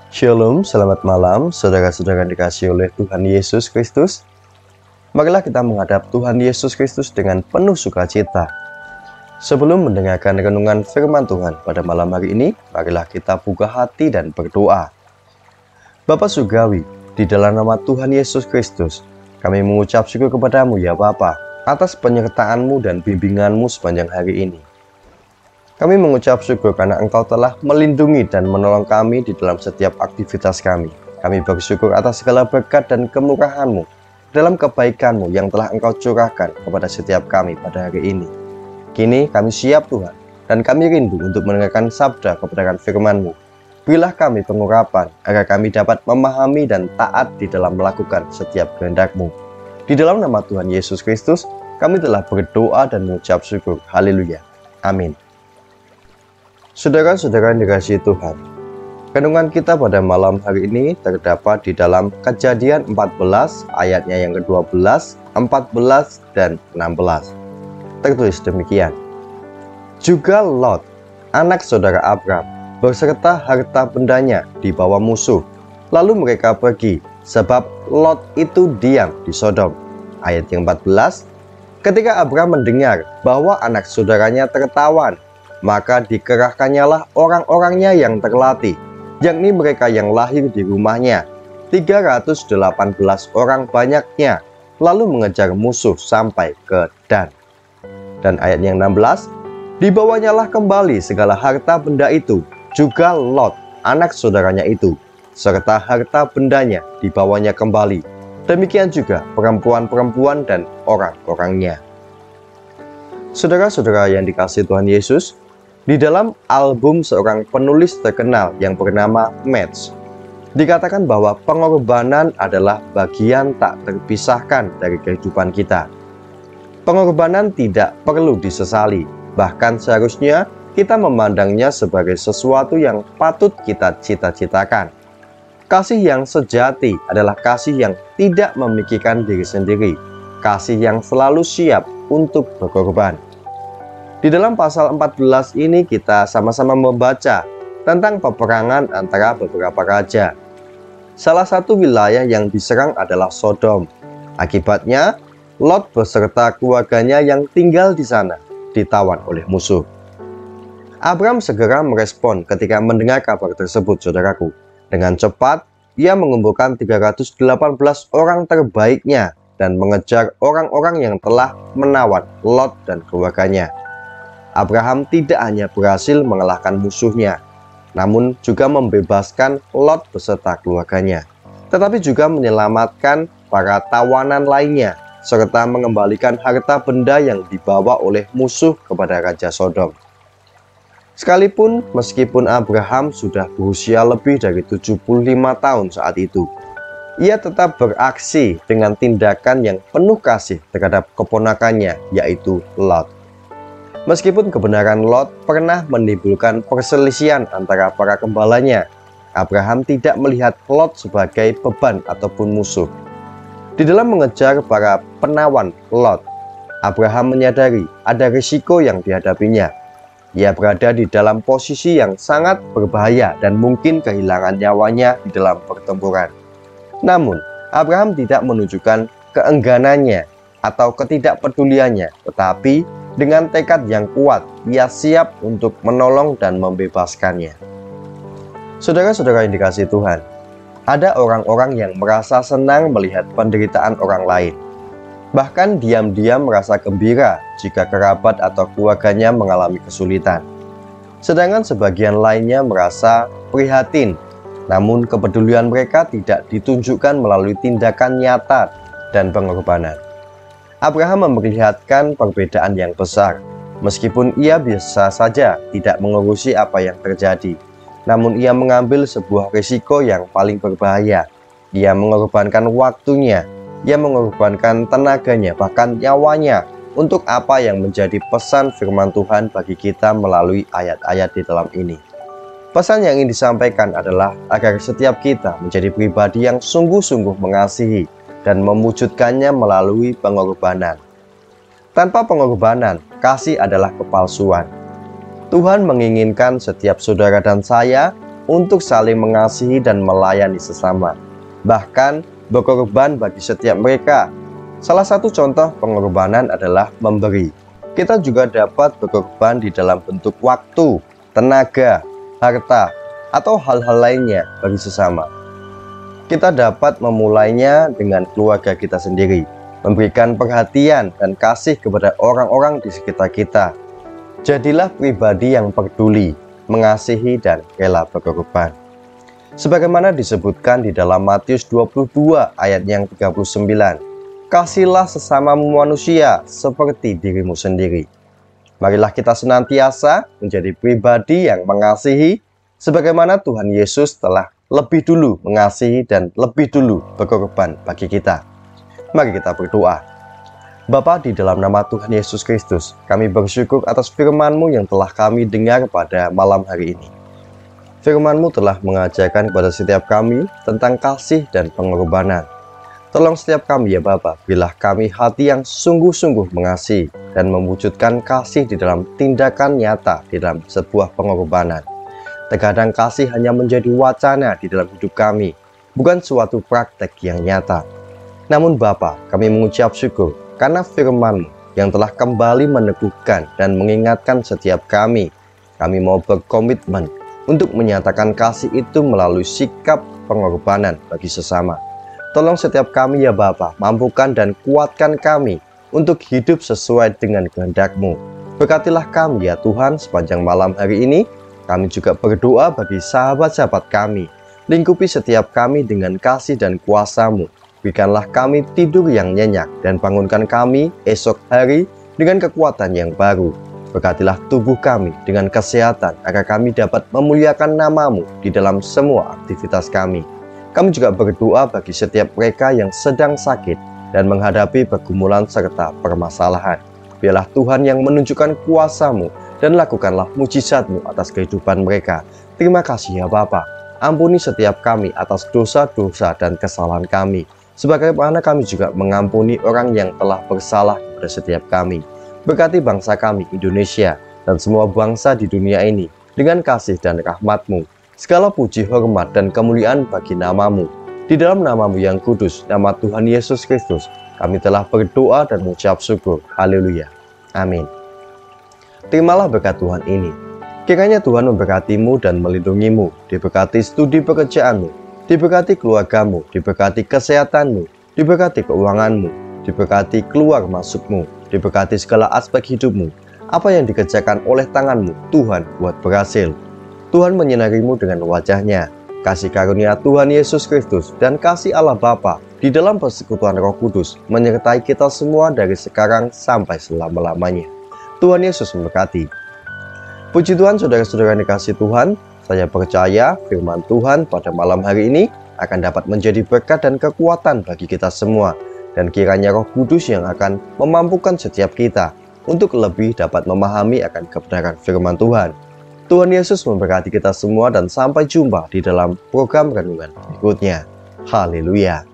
Shalom, selamat malam, saudara-saudara yang dikasihi oleh Tuhan Yesus Kristus. Marilah kita menghadap Tuhan Yesus Kristus dengan penuh sukacita. Sebelum mendengarkan renungan firman Tuhan pada malam hari ini, marilah kita buka hati dan berdoa. Bapa Surgawi, di dalam nama Tuhan Yesus Kristus, kami mengucap syukur kepadamu ya Bapa, atas penyertaan-Mu dan bimbingan-Mu sepanjang hari ini. Kami mengucap syukur karena Engkau telah melindungi dan menolong kami di dalam setiap aktivitas kami. Kami bersyukur atas segala berkat dan kemurahan-Mu, dalam kebaikan-Mu yang telah Engkau curahkan kepada setiap kami pada hari ini. Kini kami siap Tuhan, dan kami rindu untuk mendengarkan sabda kebenaran firman-Mu. Berilah kami pengurapan, agar kami dapat memahami dan taat di dalam melakukan setiap kehendak-Mu. Di dalam nama Tuhan Yesus Kristus, kami telah berdoa dan mengucap syukur. Haleluya. Amin. Saudara-saudara yang dikasihi Tuhan, renungan kita pada malam hari ini terdapat di dalam Kejadian 14 ayatnya yang ke-12, 14, dan 16. Tertulis demikian. Juga Lot, anak saudara Abram, beserta harta bendanya dibawa musuh. Lalu mereka pergi, sebab Lot itu diam di Sodom. Ayat yang 14. Ketika Abram mendengar bahwa anak saudaranya tertawan, maka dikerahkannyalah orang-orangnya yang terlatih, yakni mereka yang lahir di rumahnya, 318 orang banyaknya, lalu mengejar musuh sampai ke Dan. Dan ayat yang 16, dibawanyalah kembali segala harta benda itu, juga Lot, anak saudaranya itu, serta harta bendanya dibawanya kembali. Demikian juga perempuan-perempuan dan orang-orangnya. Saudara-saudara yang dikasihi Tuhan Yesus, di dalam album seorang penulis terkenal yang bernama Metz, dikatakan bahwa pengorbanan adalah bagian tak terpisahkan dari kehidupan kita. Pengorbanan tidak perlu disesali, bahkan seharusnya kita memandangnya sebagai sesuatu yang patut kita cita-citakan. Kasih yang sejati adalah kasih yang tidak memikirkan diri sendiri, kasih yang selalu siap untuk berkorban. Di dalam pasal 14 ini kita sama-sama membaca tentang peperangan antara beberapa raja. Salah satu wilayah yang diserang adalah Sodom. Akibatnya, Lot beserta keluarganya yang tinggal di sana ditawan oleh musuh. Abram segera merespon ketika mendengar kabar tersebut, saudaraku. Dengan cepat, ia mengumpulkan 318 orang terbaiknya dan mengejar orang-orang yang telah menawan Lot dan keluarganya. Abraham tidak hanya berhasil mengalahkan musuhnya, namun juga membebaskan Lot beserta keluarganya, tetapi juga menyelamatkan para tawanan lainnya, serta mengembalikan harta benda yang dibawa oleh musuh kepada Raja Sodom. Sekalipun meskipun Abraham sudah berusia lebih dari 75 tahun saat itu, ia tetap beraksi dengan tindakan yang penuh kasih terhadap keponakannya, yaitu Lot. Meskipun kebenaran Lot pernah menimbulkan perselisihan antara para gembalanya, Abraham tidak melihat Lot sebagai beban ataupun musuh. Di dalam mengejar para penawan Lot, Abraham menyadari ada risiko yang dihadapinya. Ia berada di dalam posisi yang sangat berbahaya dan mungkin kehilangan nyawanya di dalam pertempuran. Namun, Abraham tidak menunjukkan keengganannya atau ketidakpeduliannya, tetapi dengan tekad yang kuat, ia siap untuk menolong dan membebaskannya. Saudara-saudara yang dikasihi Tuhan, ada orang-orang yang merasa senang melihat penderitaan orang lain. Bahkan diam-diam merasa gembira jika kerabat atau keluarganya mengalami kesulitan. Sedangkan sebagian lainnya merasa prihatin, namun kepedulian mereka tidak ditunjukkan melalui tindakan nyata dan pengorbanan. Abraham memperlihatkan perbedaan yang besar. Meskipun ia biasa saja tidak mengurusi apa yang terjadi, namun ia mengambil sebuah risiko yang paling berbahaya. Ia mengorbankan waktunya, ia mengorbankan tenaganya, bahkan nyawanya untuk apa yang menjadi pesan firman Tuhan bagi kita melalui ayat-ayat di dalam ini. Pesan yang ingin disampaikan adalah agar setiap kita menjadi pribadi yang sungguh-sungguh mengasihi dan mewujudkannya melalui pengorbanan. Tanpa pengorbanan, kasih adalah kepalsuan. Tuhan menginginkan setiap saudara dan saya untuk saling mengasihi dan melayani sesama, bahkan berkorban bagi setiap mereka. Salah satu contoh pengorbanan adalah memberi. Kita juga dapat berkorban di dalam bentuk waktu, tenaga, harta, atau hal-hal lainnya bagi sesama. Kita dapat memulainya dengan keluarga kita sendiri, memberikan perhatian dan kasih kepada orang-orang di sekitar kita. Jadilah pribadi yang peduli, mengasihi, dan rela berkorban. Sebagaimana disebutkan di dalam Matius 22 ayat yang 39, kasihlah sesamamu manusia seperti dirimu sendiri. Marilah kita senantiasa menjadi pribadi yang mengasihi, sebagaimana Tuhan Yesus telah lebih dulu mengasihi dan lebih dulu berkorban bagi kita. Mari kita berdoa. Bapa, di dalam nama Tuhan Yesus Kristus, kami bersyukur atas firman-Mu yang telah kami dengar pada malam hari ini. Firman-Mu telah mengajarkan kepada setiap kami tentang kasih dan pengorbanan. Tolong setiap kami ya Bapa, berilah kami hati yang sungguh-sungguh mengasihi dan mewujudkan kasih di dalam tindakan nyata di dalam sebuah pengorbanan. Terkadang kasih hanya menjadi wacana di dalam hidup kami, bukan suatu praktek yang nyata. Namun Bapa, kami mengucap syukur karena firman-Mu yang telah kembali meneguhkan dan mengingatkan setiap kami. Kami mau berkomitmen untuk menyatakan kasih itu melalui sikap pengorbanan bagi sesama. Tolong setiap kami ya Bapa, mampukan dan kuatkan kami untuk hidup sesuai dengan kehendak-Mu. Berkatilah kami ya Tuhan sepanjang malam hari ini. Kami juga berdoa bagi sahabat-sahabat kami. Lingkupi setiap kami dengan kasih dan kuasa-Mu. Berikanlah kami tidur yang nyenyak dan bangunkan kami esok hari dengan kekuatan yang baru. Berkatilah tubuh kami dengan kesehatan agar kami dapat memuliakan nama-Mu di dalam semua aktivitas kami. Kami juga berdoa bagi setiap mereka yang sedang sakit dan menghadapi pergumulan serta permasalahan. Biarlah Tuhan yang menunjukkan kuasa-Mu dan lakukanlah mujizat-Mu atas kehidupan mereka. Terima kasih ya Bapa. Ampuni setiap kami atas dosa-dosa dan kesalahan kami, sebagaimana kami juga mengampuni orang yang telah bersalah kepada setiap kami. Berkati bangsa kami Indonesia dan semua bangsa di dunia ini dengan kasih dan rahmat-Mu. Segala puji, hormat, dan kemuliaan bagi nama-Mu. Di dalam nama-Mu yang kudus, nama Tuhan Yesus Kristus, kami telah berdoa dan mengucap syukur. Haleluya. Amin. Terimalah berkat Tuhan ini. Kiranya Tuhan memberkati-Mu dan melindungi-Mu, diberkati studi pekerjaan-Mu, diberkati keluarga-Mu, diberkati kesehatan-Mu, diberkati keuangan-Mu, diberkati keluar masuk-Mu, diberkati segala aspek hidup-Mu. Apa yang dikerjakan oleh tangan-Mu, Tuhan buat berhasil. Tuhan menyinari-Mu dengan wajah-Nya. Kasih karunia Tuhan Yesus Kristus dan kasih Allah Bapa di dalam persekutuan Roh Kudus menyertai kita semua dari sekarang sampai selama-lamanya. Tuhan Yesus memberkati. Puji Tuhan, saudara-saudara yang dikasihi Tuhan, saya percaya firman Tuhan pada malam hari ini akan dapat menjadi berkat dan kekuatan bagi kita semua. Dan kiranya Roh Kudus yang akan memampukan setiap kita untuk lebih dapat memahami akan kebenaran firman Tuhan. Tuhan Yesus memberkati kita semua dan sampai jumpa di dalam program renungan berikutnya. Haleluya.